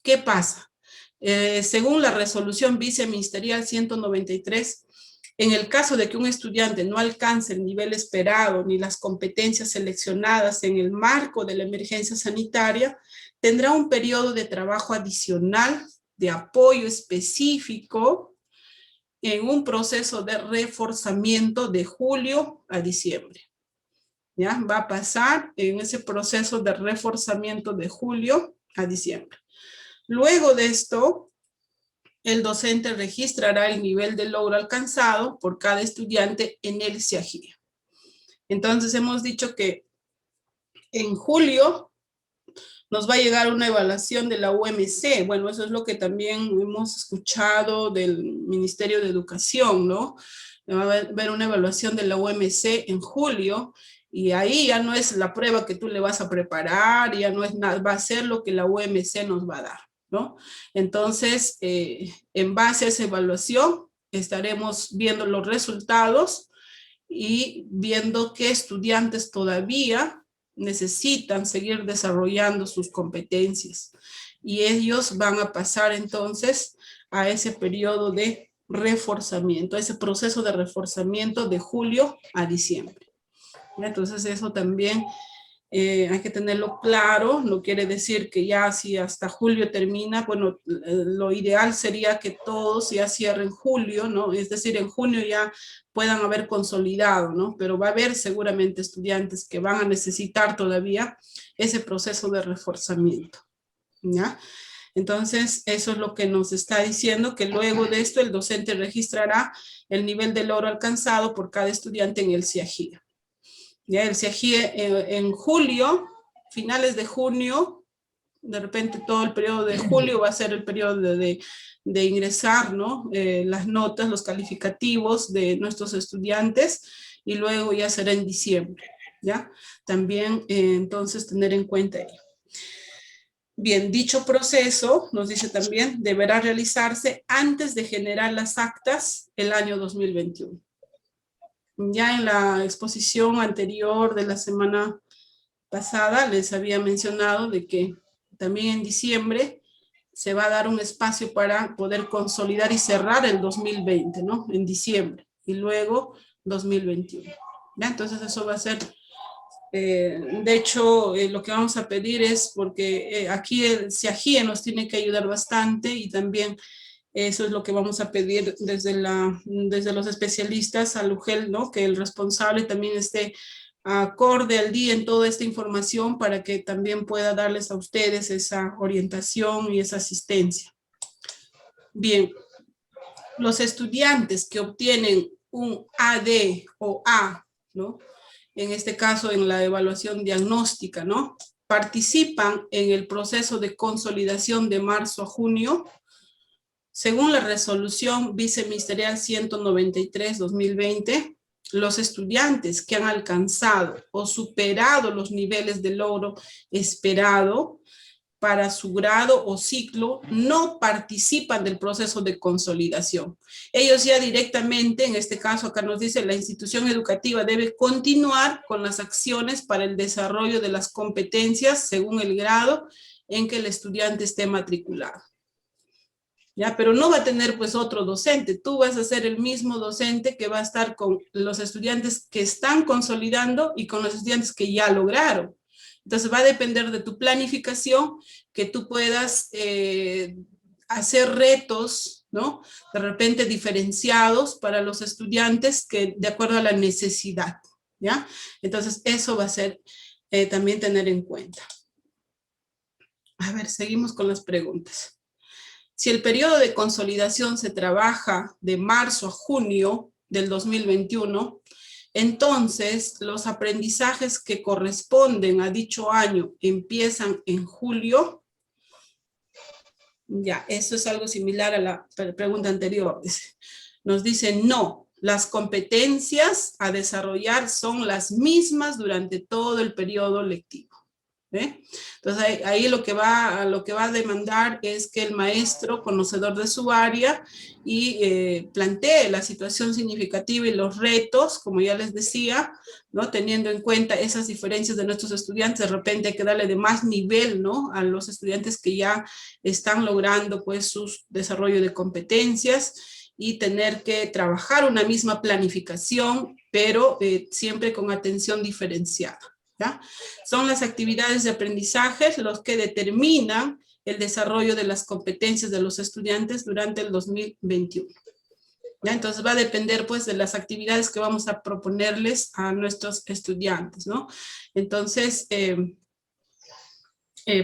¿Qué pasa? Según la resolución viceministerial 193, en el caso de que un estudiante no alcance el nivel esperado ni las competencias seleccionadas en el marco de la emergencia sanitaria, tendrá un periodo de trabajo adicional de apoyo específico en un proceso de reforzamiento de julio a diciembre. ¿Ya? Va a pasar en ese proceso de reforzamiento de julio a diciembre. Luego de esto, el docente registrará el nivel de logro alcanzado por cada estudiante en el CIAGIA. Entonces hemos dicho que en julio nos va a llegar una evaluación de la UMC. Bueno, eso es lo que también hemos escuchado del Ministerio de Educación, ¿no? Va a haber una evaluación de la UMC en julio, y ahí ya no es la prueba que tú le vas a preparar, ya no es nada, va a ser lo que la UMC nos va a dar, ¿no? Entonces, en base a esa evaluación, estaremos viendo los resultados y viendo qué estudiantes todavía necesitan seguir desarrollando sus competencias. Y ellos van a pasar entonces a ese periodo de reforzamiento, ese proceso de reforzamiento de julio a diciembre. Entonces eso también hay que tenerlo claro. No quiere decir que ya si hasta julio termina, bueno, lo ideal sería que todos ya cierren julio, ¿no? Es decir, en junio ya puedan haber consolidado, ¿no? Pero va a haber seguramente estudiantes que van a necesitar todavía ese proceso de reforzamiento, ¿ya? Entonces, eso es lo que nos está diciendo, que luego de esto el docente registrará el nivel de logro alcanzado por cada estudiante en el CIAGIE. Ya el CIAGIE en julio, finales de junio, de repente todo el periodo de julio va a ser el periodo de ingresar, ¿no? Las notas, los calificativos de nuestros estudiantes, y luego ya será en diciembre, ¿ya? También entonces tener en cuenta ello. Bien, dicho proceso, nos dice también, deberá realizarse antes de generar las actas el año 2021. Ya en la exposición anterior de la semana pasada les había mencionado de que también en diciembre se va a dar un espacio para poder consolidar y cerrar el 2020, ¿no? En diciembre, y luego 2021. ¿Ya? Entonces eso va a ser, de hecho, lo que vamos a pedir es, porque aquí el CIAGIE nos tiene que ayudar bastante, y también eso es lo que vamos a pedir desde los especialistas al UGEL, ¿no? Que el responsable también esté acorde al día en toda esta información, para que también pueda darles a ustedes esa orientación y esa asistencia. Bien, los estudiantes que obtienen un AD o A, ¿no? En este caso en la evaluación diagnóstica, ¿no? Participan en el proceso de consolidación de marzo a junio, según la resolución viceministerial 193/2020, los estudiantes que han alcanzado o superado los niveles de logro esperado para su grado o ciclo no participan del proceso de consolidación. Ellos ya directamente, en este caso acá nos dice, la institución educativa debe continuar con las acciones para el desarrollo de las competencias según el grado en que el estudiante esté matriculado. ¿Ya? Pero no va a tener pues otro docente, tú vas a ser el mismo docente que va a estar con los estudiantes que están consolidando y con los estudiantes que ya lograron. Entonces va a depender de tu planificación, que tú puedas hacer retos, ¿no? De repente diferenciados para los estudiantes que de acuerdo a la necesidad, ¿ya? Entonces eso va a ser también tener en cuenta. A ver, seguimos con las preguntas. Si el periodo de consolidación se trabaja de marzo a junio del 2021, entonces los aprendizajes que corresponden a dicho año empiezan en julio. Ya, eso es algo similar a la pregunta anterior. Nos dice no, las competencias a desarrollar son las mismas durante todo el periodo lectivo. Entonces ahí lo que va a demandar es que el maestro, conocedor de su área, y plantee la situación significativa y los retos, como ya les decía, ¿no? Teniendo en cuenta esas diferencias de nuestros estudiantes. De repente hay que darle de más nivel, ¿no? A los estudiantes que ya están logrando pues su desarrollo de competencias, y tener que trabajar una misma planificación, pero siempre con atención diferenciada. ¿Ya? Son las actividades de aprendizaje los que determinan el desarrollo de las competencias de los estudiantes durante el 2021. ¿Ya? Entonces va a depender pues de las actividades que vamos a proponerles a nuestros estudiantes, ¿no? Entonces,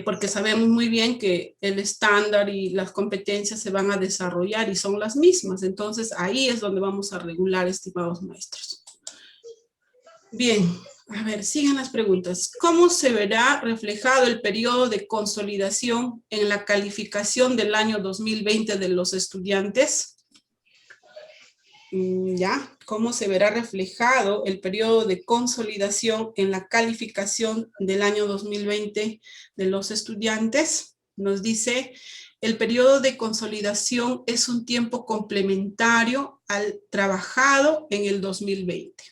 porque sabemos muy bien que el estándar y las competencias se van a desarrollar y son las mismas. Entonces ahí es donde vamos a regular, estimados maestros. Bien. A ver, sigan las preguntas. ¿Cómo se verá reflejado el periodo de consolidación en la calificación del año 2020 de los estudiantes? ¿Ya? ¿Cómo se verá reflejado el periodo de consolidación en la calificación del año 2020 de los estudiantes? Nos dice, el periodo de consolidación es un tiempo complementario al trabajado en el 2020.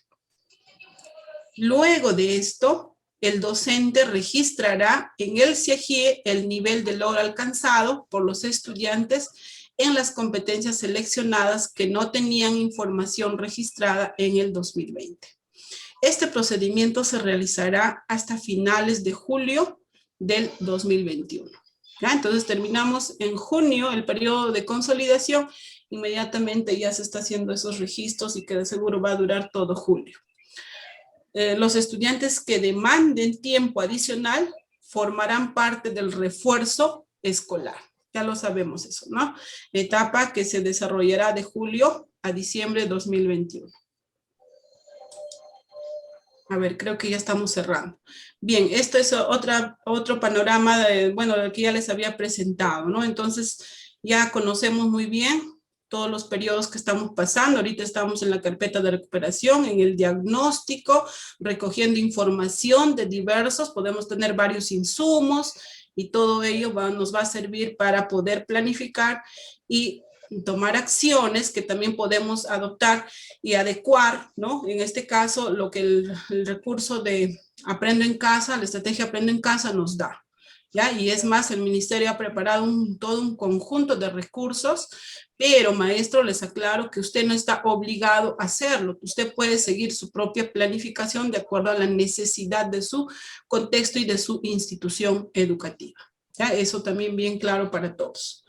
Luego de esto, el docente registrará en el CIEGIE el nivel de logro alcanzado por los estudiantes en las competencias seleccionadas que no tenían información registrada en el 2020. Este procedimiento se realizará hasta finales de julio del 2021. ¿Ya? Entonces terminamos en junio el periodo de consolidación, inmediatamente ya se está haciendo esos registros y que de seguro va a durar todo julio. Los estudiantes que demanden tiempo adicional formarán parte del refuerzo escolar. Ya lo sabemos eso, ¿no? Etapa que se desarrollará de julio a diciembre de 2021. A ver, creo que ya estamos cerrando. Bien, esto es otro panorama de, bueno, lo que ya les había presentado, ¿no? Entonces, ya conocemos muy bien todos los periodos que estamos pasando. Ahorita estamos en la carpeta de recuperación, en el diagnóstico, recogiendo información de diversos, podemos tener varios insumos y todo ello nos va a servir para poder planificar y tomar acciones que también podemos adoptar y adecuar, ¿no? En este caso, lo que el recurso de Aprendo en Casa, la estrategia Aprendo en Casa nos da. ¿Ya? Y es más, el ministerio ha preparado todo un conjunto de recursos, pero maestro, les aclaro que usted no está obligado a hacerlo. Usted puede seguir su propia planificación de acuerdo a la necesidad de su contexto y de su institución educativa. ¿Ya? Eso también bien claro para todos.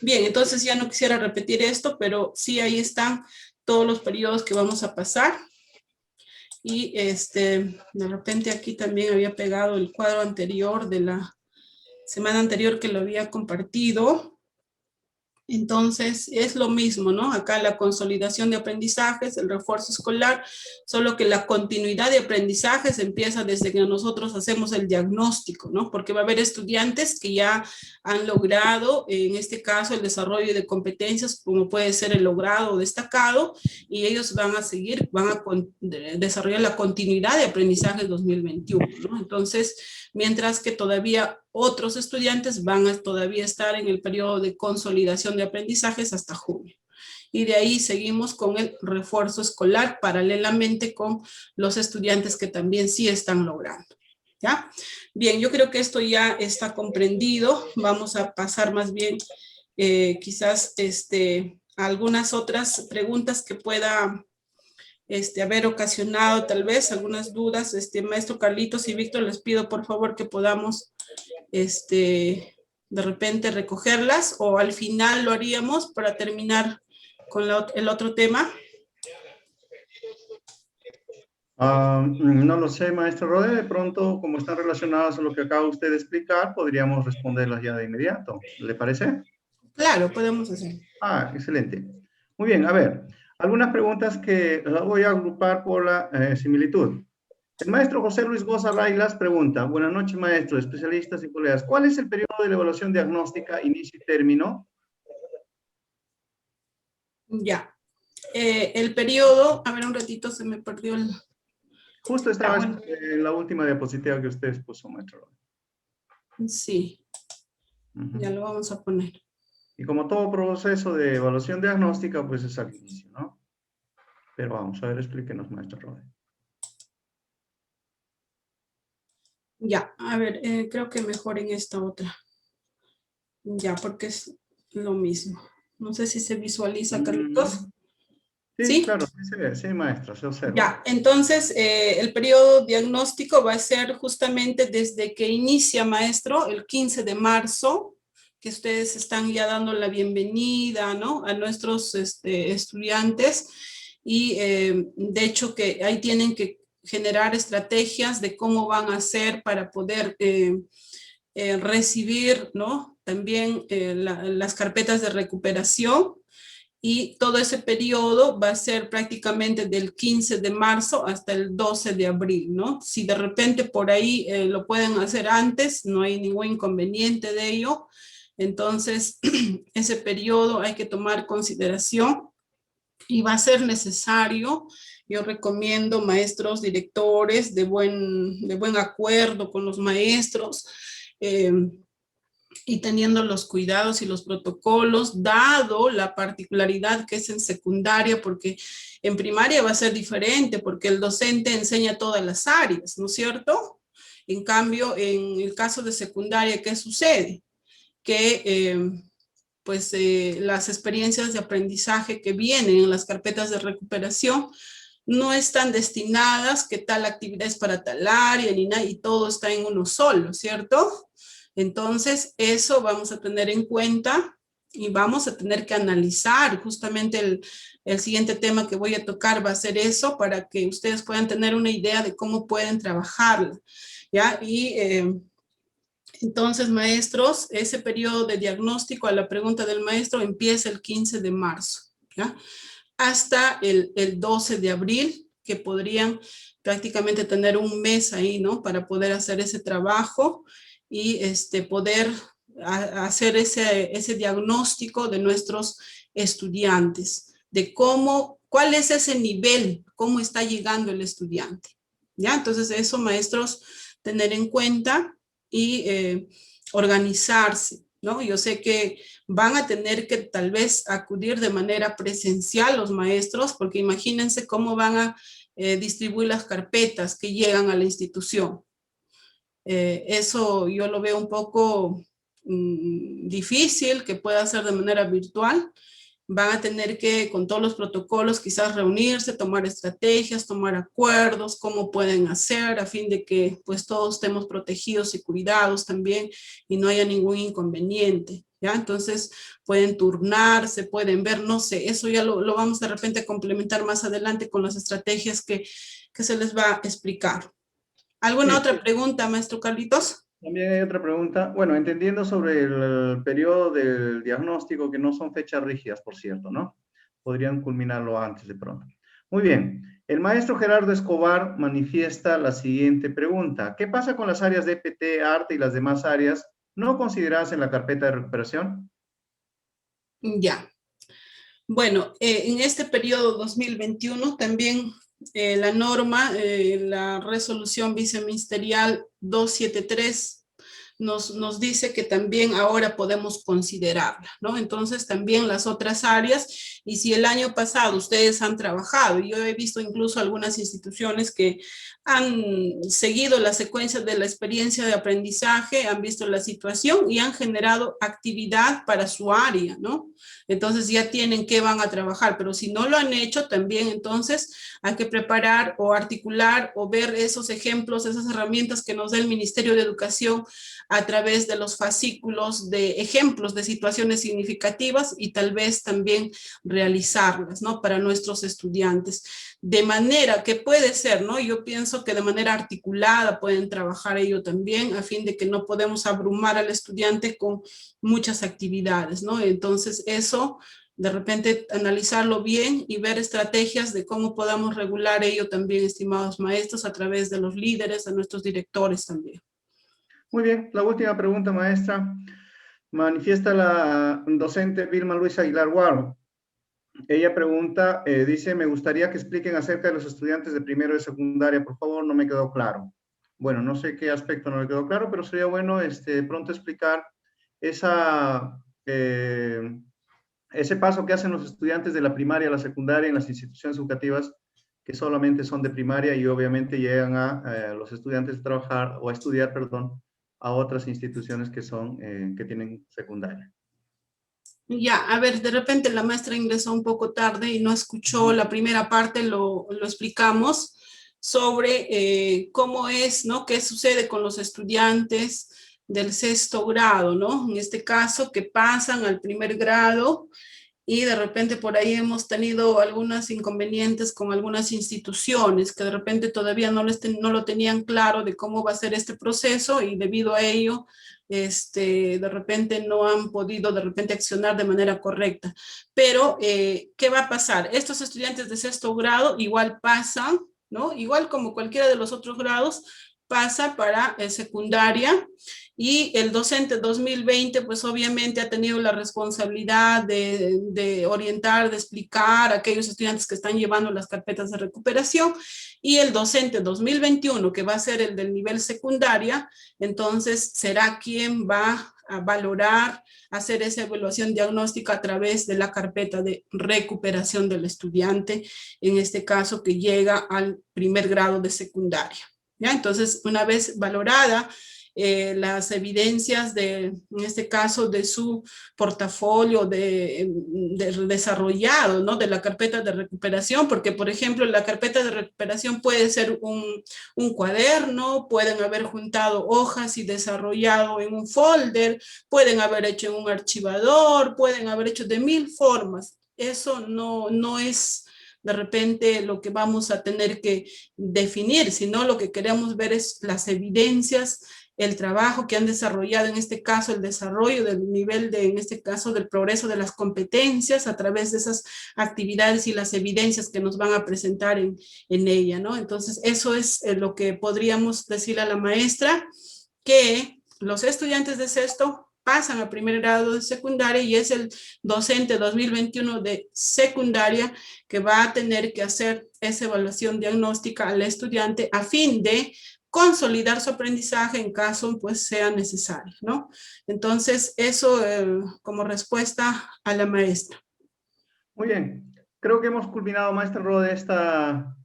Bien, entonces ya no quisiera repetir esto, pero sí ahí están todos los periodos que vamos a pasar. Y de repente aquí también había pegado el cuadro anterior de la semana anterior que lo había compartido. Entonces es lo mismo, ¿no? Acá la consolidación de aprendizajes, el refuerzo escolar, solo que la continuidad de aprendizajes empieza desde que nosotros hacemos el diagnóstico, ¿no? Porque va a haber estudiantes que ya han logrado, en este caso, el desarrollo de competencias, como puede ser el logrado o destacado, y ellos van a seguir, van a desarrollar la continuidad de aprendizaje 2021, ¿no? Entonces, mientras que todavía otros estudiantes van a todavía estar en el periodo de consolidación de aprendizajes hasta junio. Y de ahí seguimos con el refuerzo escolar paralelamente con los estudiantes que también sí están logrando. ¿Ya? Bien, yo creo que esto ya está comprendido. Vamos a pasar más bien quizás a algunas otras preguntas que pueda haber ocasionado tal vez algunas dudas. Maestro Carlitos y Víctor, les pido por favor que podamos de repente recogerlas, o al final lo haríamos para terminar con el otro tema. No lo sé, maestro Rode, de pronto, como están relacionadas a lo que acaba usted de explicar, podríamos responderlas ya de inmediato. ¿Le parece? Claro, podemos hacer. Excelente. Muy bien, a ver, algunas preguntas que las voy a agrupar por la similitud. El maestro José Luis Goza Railas pregunta: buenas noches, maestro, especialistas y colegas. ¿Cuál es el periodo de la evaluación diagnóstica, inicio y término? Ya. El periodo, a ver un ratito, se me perdió el... Justo estaba en la última diapositiva que usted expuso, maestro. Sí. Ya lo vamos a poner. Y como todo proceso de evaluación diagnóstica, pues es al inicio, ¿no? Pero vamos a ver, explíquenos, maestro Rode. Ya, a ver, creo que mejor en esta otra. Ya, porque es lo mismo. No sé si se visualiza, Carlitos. Sí, claro, sí se ve, sí, maestro, se observa. Ya, entonces el periodo diagnóstico va a ser justamente desde que inicia, maestro, el 15 de marzo, que ustedes están ya dando la bienvenida, ¿no? A nuestros estudiantes, y de hecho que ahí tienen que generar estrategias de cómo van a hacer para poder recibir, ¿no? También las carpetas de recuperación. y todo ese periodo va a ser prácticamente del 15 de marzo hasta el 12 de abril, ¿no? Si de repente por ahí lo pueden hacer antes, no hay ningún inconveniente de ello. Entonces, ese periodo hay que tomar consideración y va a ser necesario. Yo recomiendo maestros, directores de buen acuerdo con los maestros, y teniendo los cuidados y los protocolos, dado la particularidad que es en secundaria, porque en primaria va a ser diferente, porque el docente enseña todas las áreas, ¿no es cierto? En cambio, en el caso de secundaria, ¿qué sucede? Que las experiencias de aprendizaje que vienen en las carpetas de recuperación no están destinadas que tal actividad es para tal área, ni nada, y todo está en uno solo, ¿cierto? Entonces, eso vamos a tener en cuenta y vamos a tener que analizar. Justamente el siguiente tema que voy a tocar va a ser eso, para que ustedes puedan tener una idea de cómo pueden trabajarla, ¿ya? Y entonces, maestros, ese periodo de diagnóstico a la pregunta del maestro empieza el 15 de marzo, ¿ya? Hasta el 12 de abril, que podrían prácticamente tener un mes ahí, ¿no? Para poder hacer ese trabajo y poder hacer ese diagnóstico de nuestros estudiantes, de cuál es ese nivel, cómo está llegando el estudiante, ¿ya? Entonces eso, maestros, tener en cuenta y organizarse, ¿no? Yo sé que van a tener que tal vez acudir de manera presencial los maestros, porque imagínense cómo van a distribuir las carpetas que llegan a la institución. Eso yo lo veo un poco difícil que pueda ser de manera virtual. Van a tener que, con todos los protocolos, quizás reunirse, tomar estrategias, tomar acuerdos, cómo pueden hacer a fin de que pues todos estemos protegidos y cuidados también y no haya ningún inconveniente, ¿ya? Entonces pueden turnarse, pueden ver, no sé, eso ya lo vamos de repente a complementar más adelante con las estrategias que se les va a explicar. ¿Alguna otra pregunta, maestro Carlitos? También hay otra pregunta. Bueno, entendiendo sobre el periodo del diagnóstico, que no son fechas rígidas, por cierto, ¿no? Podrían culminarlo antes de pronto. Muy bien. El maestro Gerardo Escobar manifiesta la siguiente pregunta. ¿Qué pasa con las áreas de EPT, arte y las demás áreas no consideradas en la carpeta de recuperación? Ya. Bueno, en este periodo 2021 también la norma, la resolución viceministerial 273 nos dice que también ahora podemos considerarla, ¿no? Entonces también las otras áreas, y si el año pasado ustedes han trabajado, y yo he visto incluso algunas instituciones que han seguido la secuencia de la experiencia de aprendizaje, han visto la situación y han generado actividad para su área, ¿no? Entonces ya tienen qué van a trabajar, pero si no lo han hecho también, entonces hay que preparar o articular o ver esos ejemplos, esas herramientas que nos da el Ministerio de Educación a través de los fascículos de ejemplos de situaciones significativas y tal vez también realizarlas, ¿no? Para nuestros estudiantes. De manera que puede ser, ¿no? Yo pienso que de manera articulada pueden trabajar ello también, a fin de que no podemos abrumar al estudiante con muchas actividades, ¿no? Entonces eso, de repente analizarlo bien y ver estrategias de cómo podamos regular ello también, estimados maestros, a través de los líderes, de nuestros directores también. Muy bien, la última pregunta, maestra. Manifiesta la docente Vilma Luisa Aguilar Guaro. Ella pregunta, dice, me gustaría que expliquen acerca de los estudiantes de primero de secundaria, por favor, no me quedó claro. Bueno, no sé qué aspecto no me quedó claro, pero sería bueno pronto explicar ese paso que hacen los estudiantes de la primaria a la secundaria en las instituciones educativas que solamente son de primaria y obviamente llegan a los estudiantes a trabajar o a estudiar, perdón, a otras instituciones que son, que tienen secundaria. Ya, a ver, de repente la maestra ingresó un poco tarde y no escuchó la primera parte, lo explicamos sobre cómo es, ¿no? ¿Qué sucede con los estudiantes del sexto grado, ¿no? En este caso, que pasan al primer grado y de repente por ahí hemos tenido algunos inconvenientes con algunas instituciones que de repente todavía no lo tenían claro de cómo va a ser este proceso y debido a ello de repente no han podido de repente accionar de manera correcta. Pero, ¿qué va a pasar? Estos estudiantes de sexto grado igual pasan, ¿no? Igual como cualquiera de los otros grados, pasa para secundaria, y el docente 2020 pues obviamente ha tenido la responsabilidad de orientar, de explicar a aquellos estudiantes que están llevando las carpetas de recuperación, y el docente 2021 que va a ser el del nivel secundaria, entonces será quien va a valorar, hacer esa evaluación diagnóstica a través de la carpeta de recuperación del estudiante, en este caso que llega al primer grado de secundaria. ¿Ya? Entonces, una vez valorada las evidencias en este caso, de su portafolio de desarrollado, ¿no? De la carpeta de recuperación, porque, por ejemplo, la carpeta de recuperación puede ser un cuaderno, pueden haber juntado hojas y desarrollado en un folder, pueden haber hecho en un archivador, pueden haber hecho de 1000 formas. Eso no es de repente lo que vamos a tener que definir, sino lo que queremos ver es las evidencias, el trabajo que han desarrollado, en este caso el desarrollo del nivel en este caso del progreso de las competencias a través de esas actividades y las evidencias que nos van a presentar en ella, ¿no? Entonces eso es lo que podríamos decirle a la maestra, que los estudiantes de sexto pasan a primer grado de secundaria y es el docente 2021 de secundaria que va a tener que hacer esa evaluación diagnóstica al estudiante a fin de consolidar su aprendizaje en caso pues sea necesario, ¿no? Entonces eso como respuesta a la maestra. Muy bien, creo que hemos culminado, maestra Rode, esta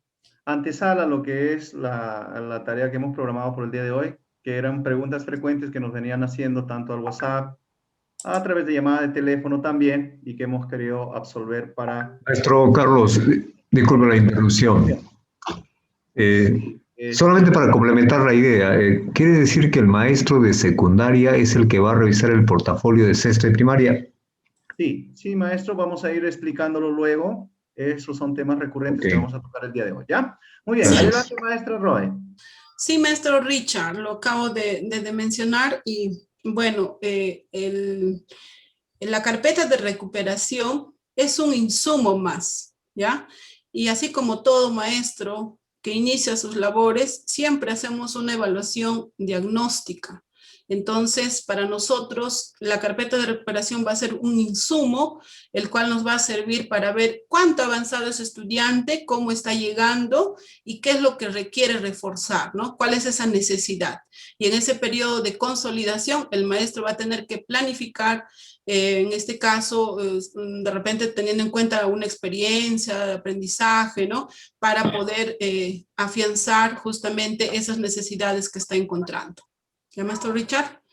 antesala, lo que es la tarea que hemos programado por el día de hoy, que eran preguntas frecuentes que nos venían haciendo tanto al WhatsApp, a través de llamada de teléfono también, y que hemos querido absolver para... Maestro Carlos, disculpe la interrupción. Solamente para complementar la idea, ¿quiere decir que el maestro de secundaria es el que va a revisar el portafolio de sexto y primaria? Sí, sí, maestro, vamos a ir explicándolo luego. Esos son temas recurrentes que vamos a tocar el día de hoy, ¿ya? Muy bien, adelante, maestra Roe. Sí, maestro Richard, lo acabo de mencionar y bueno, la carpeta de recuperación es un insumo más, ¿ya? Y así como todo maestro que inicia sus labores, siempre hacemos una evaluación diagnóstica. Entonces, para nosotros, la carpeta de recuperación va a ser un insumo, el cual nos va a servir para ver cuánto ha avanzado ese estudiante, cómo está llegando y qué es lo que requiere reforzar, ¿no? ¿Cuál es esa necesidad? Y en ese periodo de consolidación, el maestro va a tener que planificar, en este caso, de repente teniendo en cuenta una experiencia de aprendizaje, ¿no? Para poder afianzar justamente esas necesidades que está encontrando. ¿Ya, maestro Richard?